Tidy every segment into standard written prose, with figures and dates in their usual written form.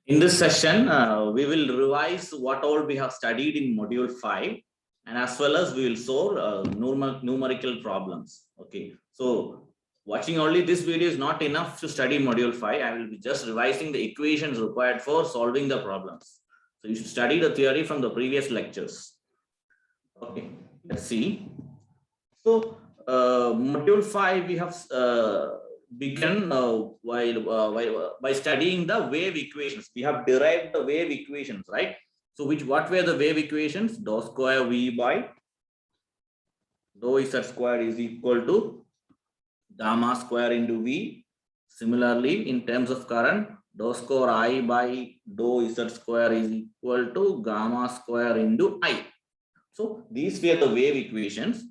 In this session, we will revise what all we have studied in module 5, and as well as we will solve numerical problems. Okay, so watching only this video is not enough to study module 5. I will be just revising the equations required for solving the problems. So you should study the theory from the previous lectures. Okay, let's see. So module 5, we have begun by studying the wave equations. We have derived the wave equations, right? So what were the wave equations? Dou square V by dou Z square is equal to gamma square into V. Similarly, in terms of current, dou square I by dou Z square is equal to gamma square into I. So these were the wave equations.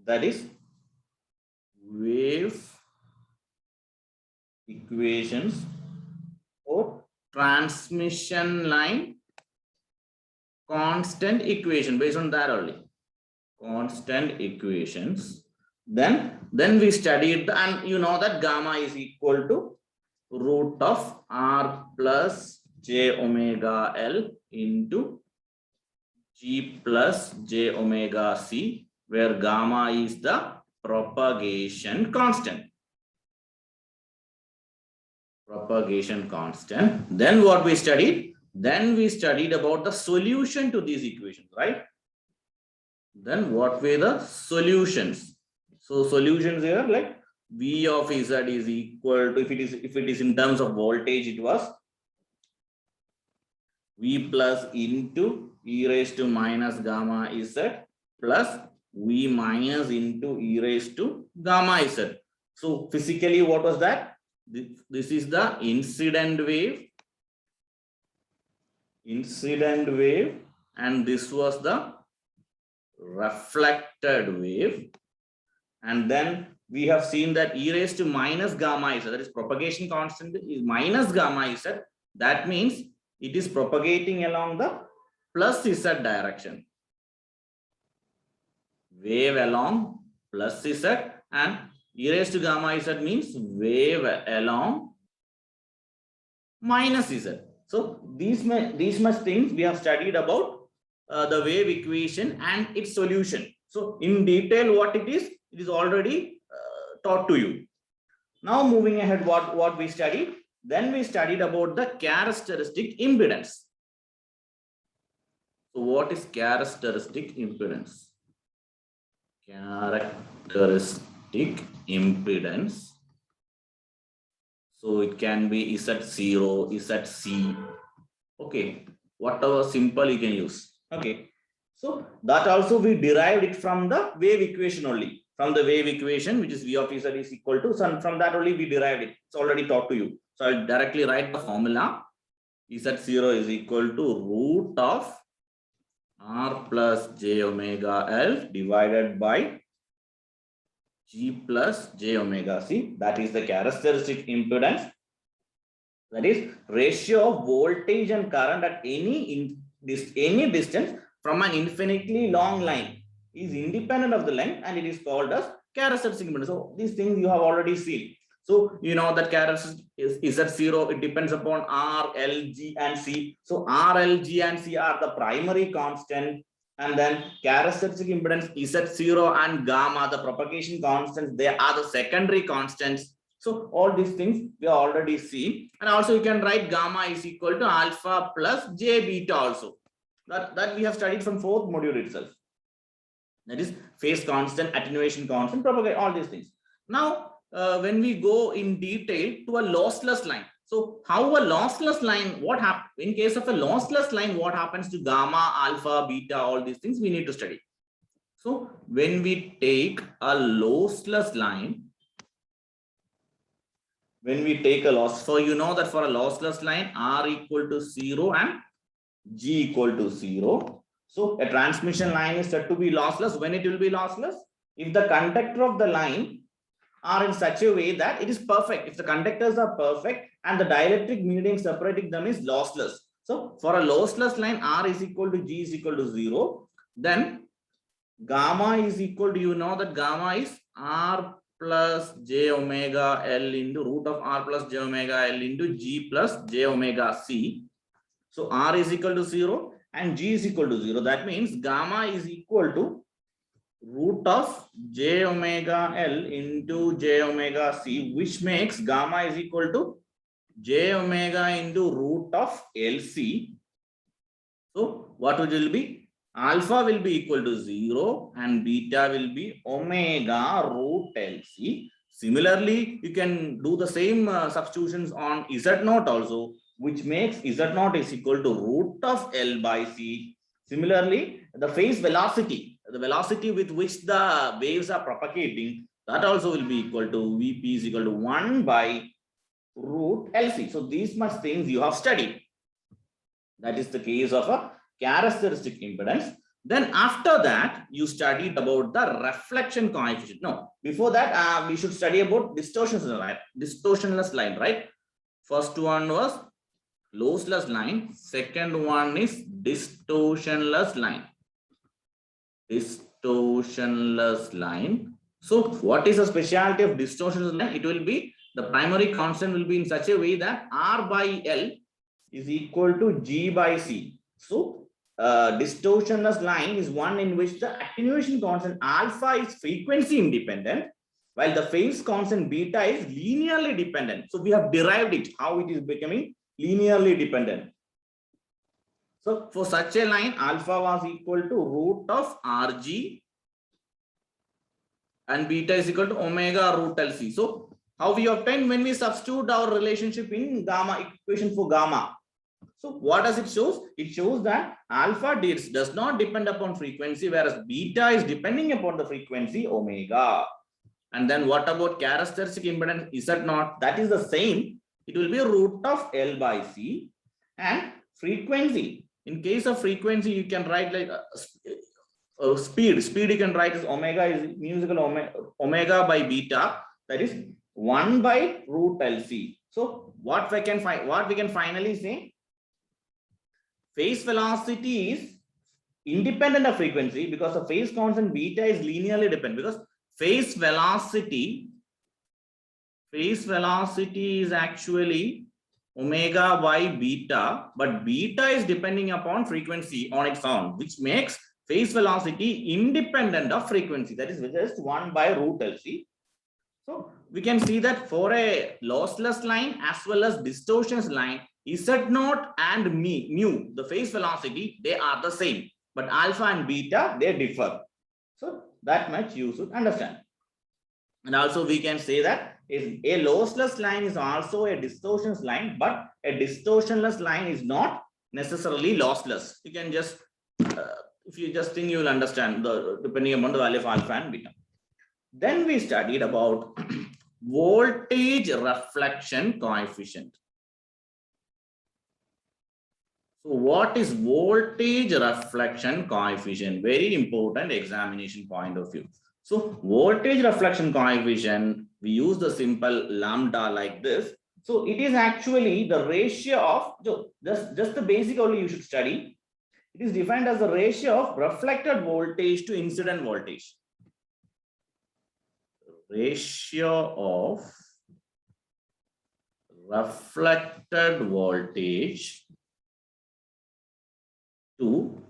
That is wave equations or transmission line constant equation. Based on that only, constant equations. Then we studied, and you know that gamma is equal to root of R plus J omega L into G plus J omega C, where gamma is the propagation constant. Propagation constant. Then what we studied? Then we studied about the solution to these equations, right? Then what were the solutions? So solutions here, like V of Z is equal to, if it is in terms of voltage, it was V plus into e raised to minus gamma Z plus V minus into e raised to gamma Z. So physically, what was that? This is the incident wave, and this was the reflected wave. And then we have seen that e raised to minus gamma Z, that is propagation constant, is minus gamma Z. That means it is propagating along the plus Z direction. Wave along plus Z, and e raised to gamma Z means wave along minus Z. So these much things we have studied about the wave equation and its solution. So in detail, what it is already taught to you. Now moving ahead, what we studied? Then we studied about the characteristic impedance. So what is characteristic impedance? Characteristic impedance. So it can be Z0, ZC. Okay, whatever simple you can use. Okay, so that also we derived it from the wave equation only. From the wave equation, which is V of Z is equal to, so from that only we derived it. It's already taught to you. So I'll directly write the formula. Z0 is equal to root of R plus J omega L divided by G plus J omega C. That is the characteristic impedance. That is ratio of voltage and current at any distance from an infinitely long line is independent of the length, and it is called as characteristic impedance. So these things you have already seen. So you know that characteristic is Z0. It depends upon R, L, G, and C. So R, L, G, and C are the primary constant, and then characteristic impedance Z0 and gamma, the propagation constants, they are the secondary constants. So all these things we already see, and also you can write gamma is equal to alpha plus J beta also. That we have studied from 4th module itself. That is phase constant, attenuation constant, propagate, all these things. Now, when we go in detail to a lossless line. So how a lossless line, what happens in case of a lossless line, what happens to gamma, alpha, beta, all these things we need to study. So when we take a lossless line, so you know that for a lossless line, R equal to 0 and G equal to 0. So a transmission line is said to be lossless. When it will be lossless? If the conductor of the line are in such a way that it is perfect. If the conductors are perfect and the dielectric medium separating them is lossless. So for a lossless line, R is equal to G is equal to 0. Then gamma is equal to, you know that gamma is R plus j omega L into root of R plus j omega L into G plus j omega C. So R is equal to 0 and G is equal to 0. That means gamma is equal to root of j omega L into j omega C, which makes gamma is equal to j omega into root of LC. So what will be? Alpha will be equal to 0 and beta will be omega root LC. Similarly, you can do the same substitutions on Z naught also, which makes Z naught is equal to root of L by C. Similarly, the phase velocity, the velocity with which the waves are propagating, that also will be equal to Vp is equal to 1 by root LC. So these much things you have studied. That is the case of a characteristic impedance. Then after that, you studied about the reflection coefficient. No, before that, we should study about distortionless line, right? First one was lossless line. Second one is distortionless line. Distortionless line. So what is the specialty of distortionless line? It will be the primary constant will be in such a way that R by L is equal to G by C. So distortionless line is one in which the attenuation constant alpha is frequency independent, while the phase constant beta is linearly dependent. So we have derived it, how it is becoming linearly dependent. So for such a line, alpha was equal to root of Rg and beta is equal to omega root Lc. So how we obtain when we substitute our relationship in gamma equation for gamma? So what does it show? It shows that alpha does not depend upon frequency, whereas beta is depending upon the frequency omega. And then what about characteristic impedance Z naught? That is the same. It will be a root of L by C. And frequency. In case of frequency, you can write like speed. Speed you can write as omega is musical omega by beta. That is 1 by root LC. So what we can finally say? Phase velocity is independent of frequency because the phase constant beta is linearly dependent, because phase velocity is actually omega by beta, but beta is depending upon frequency on its own, which makes phase velocity independent of frequency. That is just 1 by root LC. So we can see that for a lossless line as well as distortions line, Z naught and mu, the phase velocity, they are the same, but alpha and beta, they differ. So that much you should understand. And also we can say that a lossless line is also a distortions line, but a distortionless line is not necessarily lossless. You can just, if you just think, you will understand depending upon the value of alpha and beta. Then we studied about voltage reflection coefficient. So what is voltage reflection coefficient? Very important examination point of view. So voltage reflection coefficient, we use the simple lambda like this. So it is actually the ratio of, just the basic only you should study. It is defined as the ratio of reflected voltage to incident voltage. Ratio of reflected voltage to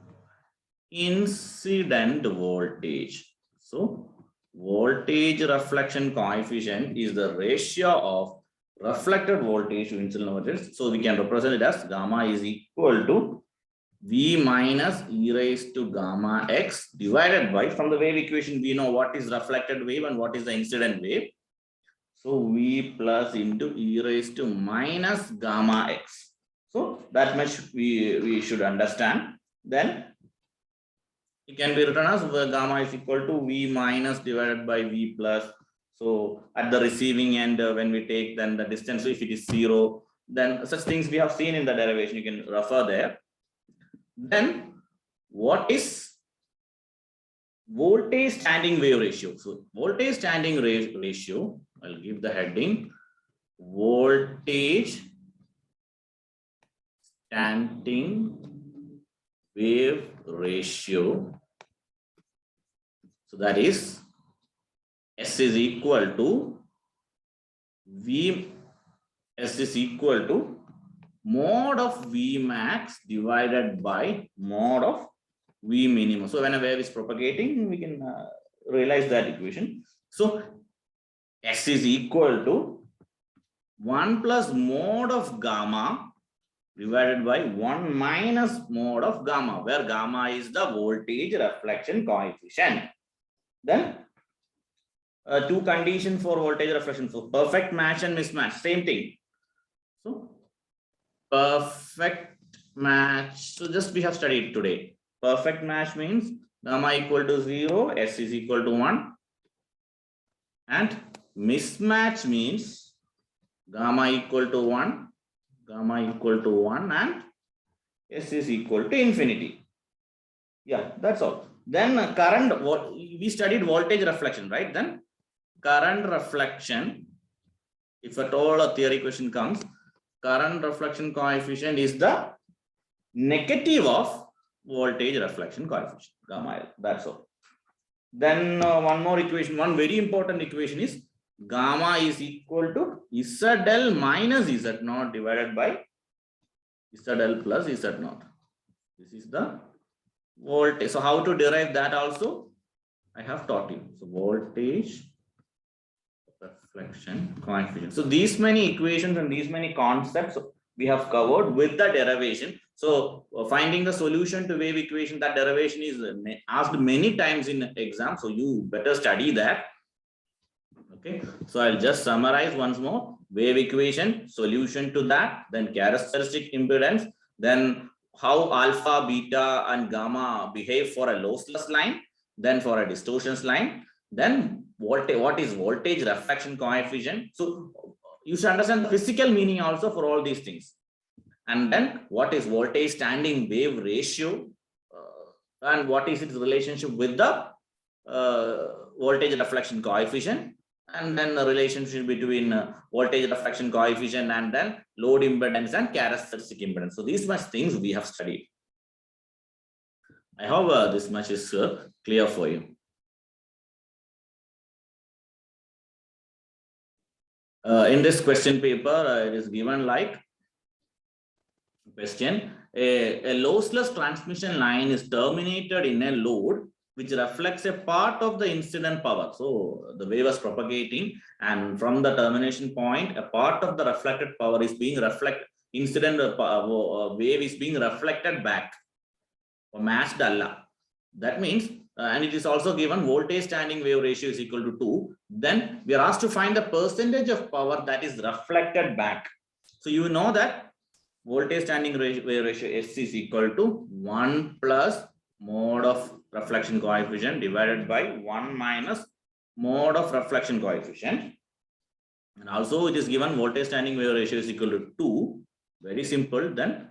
incident voltage. So voltage reflection coefficient is the ratio of reflected voltage to incident voltage. So we can represent it as gamma is equal to V minus e raised to gamma x divided by, from the wave equation, we know what is reflected wave and what is the incident wave. So V plus into e raised to minus gamma x. So that much we should understand. Then it can be written as gamma is equal to V minus divided by V plus. So at the receiving end, when we take then the distance, so if it is 0, then such things we have seen in the derivation, you can refer there. Then what is voltage standing wave ratio? So voltage standing ratio, I'll give the heading voltage standing wave ratio. So that is S is equal to V, S is equal to mod of V max divided by mod of V minimum. So when a wave is propagating, we can realize that equation. So S is equal to 1 plus mod of gamma divided by 1 minus mod of gamma, where gamma is the voltage reflection coefficient. Then two conditions for voltage reflection. So perfect match and mismatch, same thing. So perfect match. So just we have studied today. Perfect match means gamma equal to 0, S is equal to 1. And mismatch means gamma equal to 1, gamma equal to 1, and S is equal to infinity. Yeah, that's all. Then current, what we studied voltage reflection, right? Then current reflection, if at all a theory question comes, current reflection coefficient is the negative of voltage reflection coefficient, gamma L. That's all. Then one more equation, one very important equation is gamma is equal to ZL minus Z0 divided by ZL plus Z0. This is the voltage. So how to derive that also I have taught you. So voltage reflection coefficient. So these many equations and these many concepts we have covered with the derivation. So finding the solution to wave equation, that derivation is asked many times in exam. So you better study that. Okay. So I'll just summarize once more. Wave equation, solution to that, then characteristic impedance, then how alpha, beta, and gamma behave for a lossless line, then for a distortions line, then what is voltage reflection coefficient. So you should understand the physical meaning also for all these things. And then what is voltage standing wave ratio, and what is its relationship with the voltage reflection coefficient, and then the relationship between voltage reflection coefficient and then load impedance and characteristic impedance. So these much things we have studied. I hope this much is clear for you. In this question paper, it is given like question: a lossless transmission line is terminated in a load which reflects a part of the incident power. So the wave is propagating, and from the termination point, a part of the reflected power is being reflected. Incident wave is being reflected back or matched alla. That means, and it is also given voltage standing wave ratio is equal to 2. Then we are asked to find the percentage of power that is reflected back. So you know that voltage standing wave ratio S is equal to 1 plus mod of reflection coefficient divided by 1 minus mod of reflection coefficient. And also it is given voltage standing wave ratio is equal to 2. Very simple. Then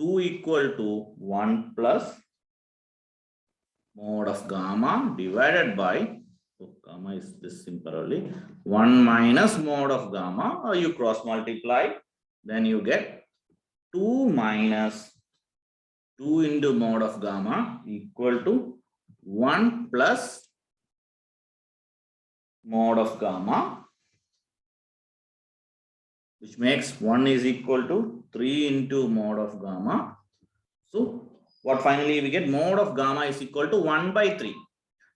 2 equal to 1 plus mod of gamma divided by, so gamma is this simple only, 1 minus mod of gamma, or you cross multiply, then you get 2 minus 2 into mod of gamma equal to 1 plus mod of gamma, which makes 1 is equal to 3 into mod of gamma. So what finally we get, mod of gamma is equal to 1 by 3.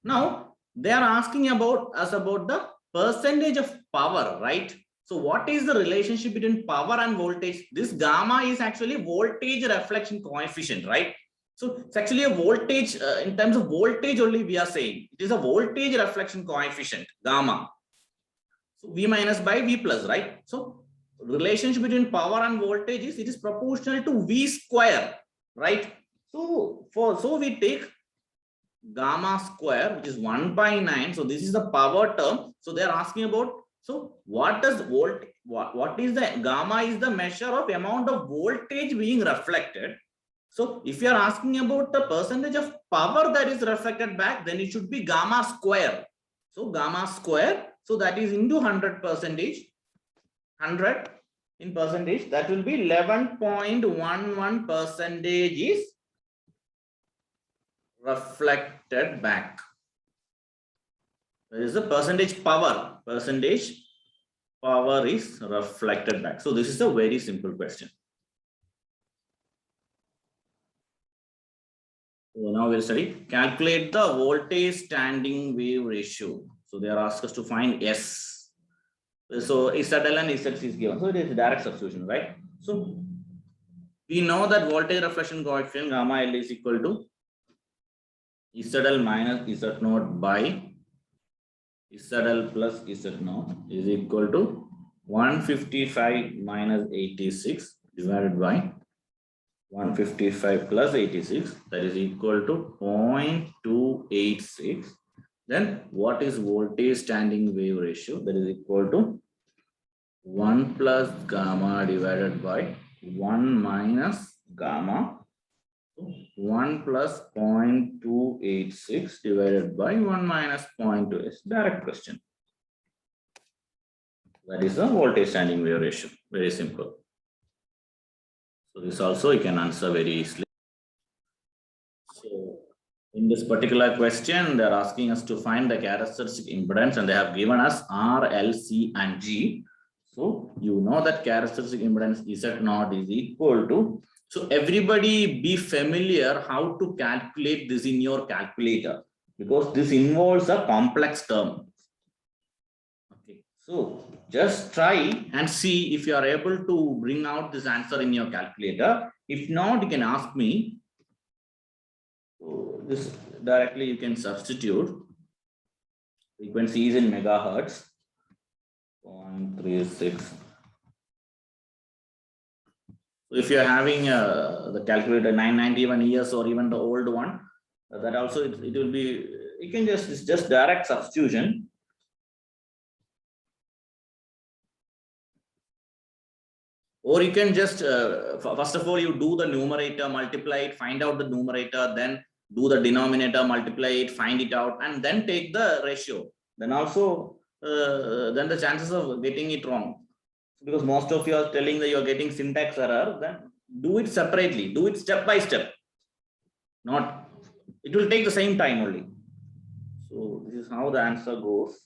Now they are asking about us about the percentage of power, right? So what is the relationship between power and voltage? This gamma is actually voltage reflection coefficient, right? So it's actually a voltage, in terms of voltage only we are saying. It is a voltage reflection coefficient, gamma. So V minus by V plus, right? So relationship between power and voltage is, it is proportional to V square, right? So we take gamma square, which is 1 by 9. So this is the power term. So they are asking about, so what does what is the gamma is the measure of amount of voltage being reflected. So if you are asking about the percentage of power that is reflected back, then it should be gamma square. So gamma square, so that is into 100 percentage, 100 in percentage, that will be 11.11 percentage is reflected back. There is a percentage power. Percentage power is reflected back. So this is a very simple question. So now we'll study. Calculate the voltage standing wave ratio. So they are asked us to find S. So ZL and ZC is given. So it is direct substitution, right? So we know that voltage reflection coefficient gamma L is equal to ZL minus Z0 by ZL plus Z0 is equal to 155 minus 86 divided by 155 plus 86, that is equal to 0.286. Then what is voltage standing wave ratio? That is equal to 1 plus gamma divided by 1 minus gamma. 1 plus 0.286 divided by 1 minus 0.2 is direct question. That is the voltage standing wave ratio. Very simple. So this also you can answer very easily. So in this particular question, they're asking us to find the characteristic impedance, and they have given us R, L, C, and G. So you know that characteristic impedance Z0 is equal to. So everybody be familiar how to calculate this in your calculator, because this involves a complex term. Okay, so just try and see if you are able to bring out this answer in your calculator. If not, you can ask me. So this directly you can substitute. Frequency is in megahertz. 0.36. So if you are having the calculator 991 years or even the old one, that also it will be, you can just direct substitution. Or you can just first of all you do the numerator, multiply it, find out the numerator, then do the denominator, multiply it, find it out, and then take the ratio. Then also then the chances of getting it wrong, because most of you are telling that you are getting syntax error, then do it separately, do it step by step. Not, it will take the same time only. So this is how the answer goes,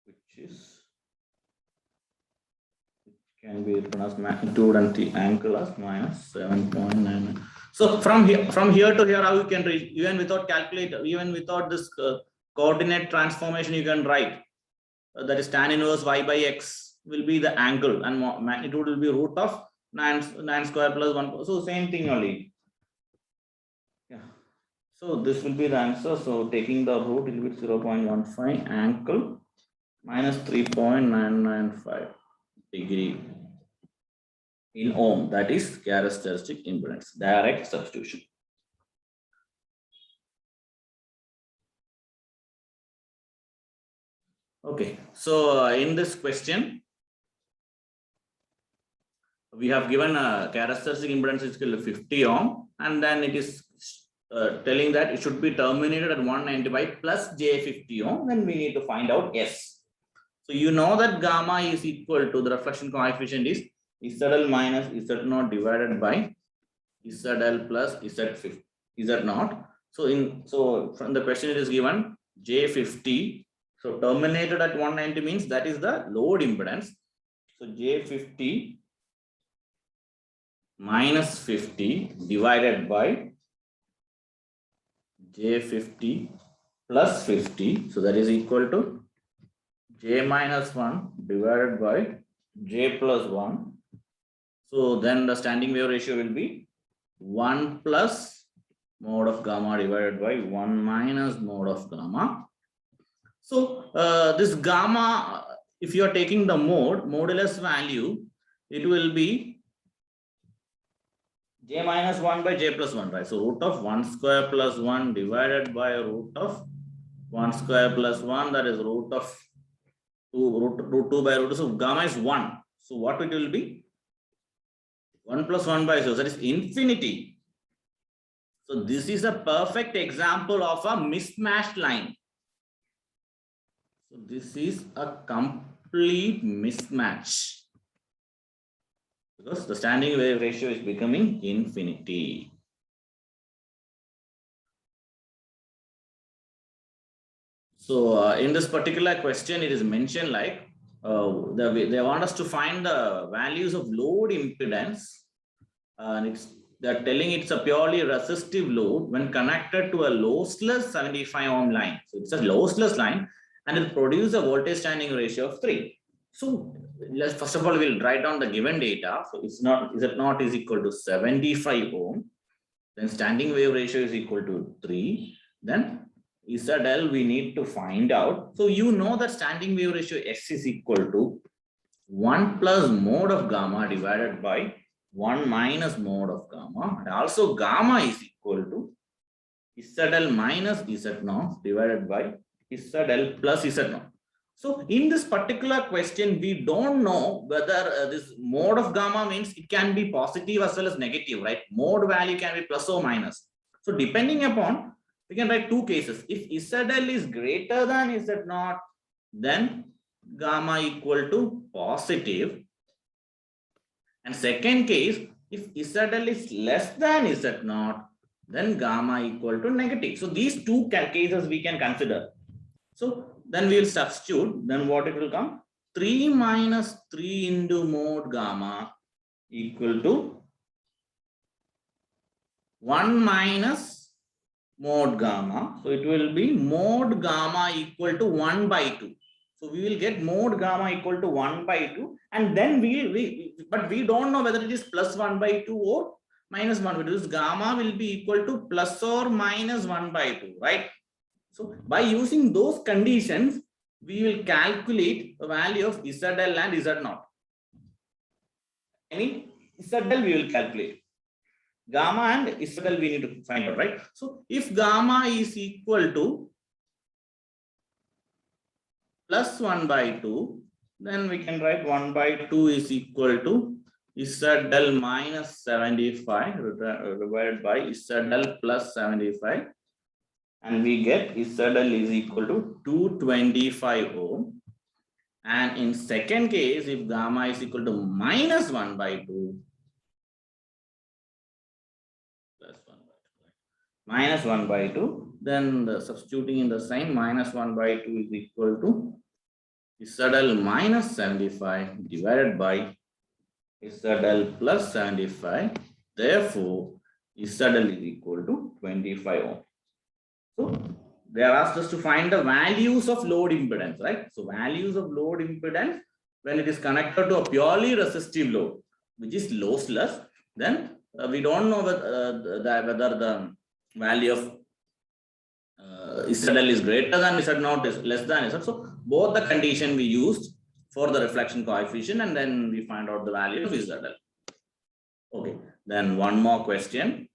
which can be written as magnitude and the angle as minus 7.99. So from here to here, how you can reach, even without calculator, even without this coordinate transformation, you can write that is tan inverse y by x will be the angle, and magnitude will be root of 9 square plus 1. So same thing only. Yeah. So this will be the answer. So taking the root, it will be 0.15 angle minus 3.995 degree in ohm. That is characteristic impedance, direct substitution. Okay, so in this question, we have given a characteristic impedance is equal to 50 ohm, and then it is telling that it should be terminated at 190 by plus J50 ohm. Then we need to find out S. So you know that gamma is equal to the reflection coefficient is ZL minus Z0 divided by ZL plus Z0. So from the question it is given J50. So terminated at 190 means that is the load impedance. So J50 minus 50 divided by J50 plus 50. So that is equal to J minus 1 divided by J plus 1. So then the standing wave ratio will be 1 plus mode of gamma divided by 1 minus mode of gamma. So this gamma, if you are taking the modulus value, it will be J minus 1 by J plus 1, right? So root of 1 square plus 1 divided by root of 1 square plus 1, that is root of 2, root 2 by root 2. So gamma is 1. So what it will be? 1 plus 1 by 0, that is infinity. So this is a perfect example of a mismatched line. So this is a complete mismatch, because the standing wave ratio is becoming infinity. So in this particular question, it is mentioned like they want us to find the values of load impedance, and they're telling it's a purely resistive load when connected to a lossless 75 ohm line. So it's a lossless line, and it produces a voltage standing ratio of 3. So let's first of all we'll write down the given data. So it's not Z0 is equal to 75 ohm. Then standing wave ratio is equal to 3. Then ZL we need to find out. So you know that standing wave ratio S is equal to 1 plus mode of gamma divided by 1 minus mode of gamma. And also gamma is equal to ZL minus Z0 divided by ZL plus Z0. So in this particular question, we don't know whether this mode of gamma means it can be positive as well as negative, right? Mode value can be plus or minus. So depending upon, we can write two cases. If ZL is greater than Z0, then gamma equal to positive. And second case, if ZL is less than Z0, then gamma equal to negative. So these two cases we can consider. So then we will substitute, then what it will come? 3 minus 3 into mode gamma equal to 1 minus mode gamma. So it will be mode gamma equal to 1 by 2. So we will get mode gamma equal to 1 by 2, and then but we don't know whether it is plus 1 by 2 or minus 1 by 2. This gamma will be equal to plus or minus 1 by 2, right? So by using those conditions, we will calculate the value of ZL and Z0. I mean, ZL we will calculate. Gamma and ZL we need to find out, right? So if gamma is equal to plus 1 by 2, then we can write 1 by 2 is equal to ZL minus 75 divided by ZL plus 75. And we get ZL is equal to 225 ohm. And in second case, if gamma is equal to minus 1 by 2, plus 1 by 2, minus 1 by 2, then substituting in the sign, minus 1 by 2 is equal to ZL minus 75 divided by ZL plus 75. Therefore, ZL is equal to 25 ohm. So they are asked us to find the values of load impedance, right? So values of load impedance when it is connected to a purely resistive load, which is lossless, then we don't know whether the value of ZL is greater than Z0 is less than Z0. So both the condition we used for the reflection coefficient, and then we find out the value of ZL. Okay, then one more question.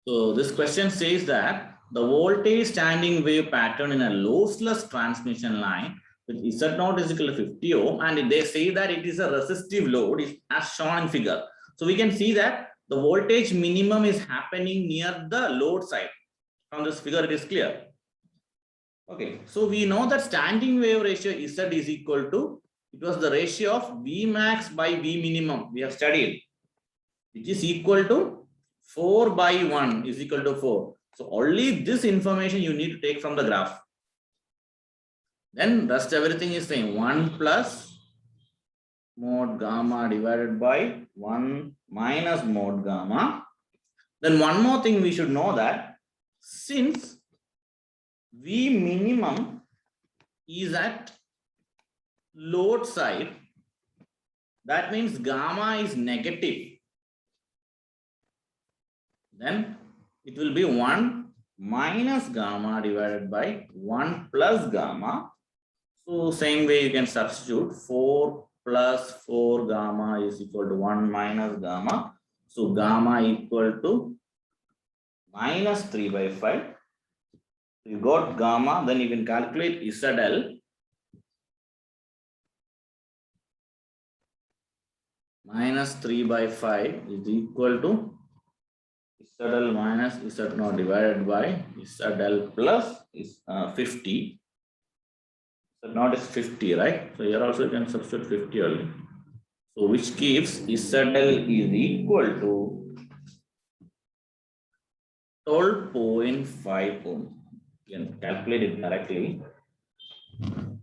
So this question says that the voltage standing wave pattern in a lossless transmission line with Z0 is equal to 50 ohm, and they say that it is a resistive load as shown in figure. So we can see that the voltage minimum is happening near the load side. From this figure, it is clear. Okay, so we know that standing wave ratio Z is equal to, it was the ratio of V max by V minimum we have studied, which is equal to 4 by 1 is equal to 4. So only this information you need to take from the graph. Then rest everything is saying 1 plus mode gamma divided by 1 minus mode gamma. Then one more thing we should know, that since V minimum is at load side, that means gamma is negative. Then it will be 1 minus gamma divided by 1 plus gamma. So same way you can substitute 4 plus 4 gamma is equal to 1 minus gamma. So gamma equal to minus 3 by 5. You got gamma, then you can calculate ZL. Minus 3 by 5 is equal to ZL minus Z0 divided by ZL plus is 50. Z0 is 50, right? So here also you can substitute 50 only. So which gives ZL is equal to 12.5 ohm. You can calculate it directly.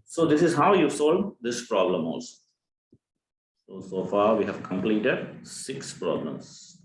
So this is how you solve this problem also. So far we have completed 6 problems.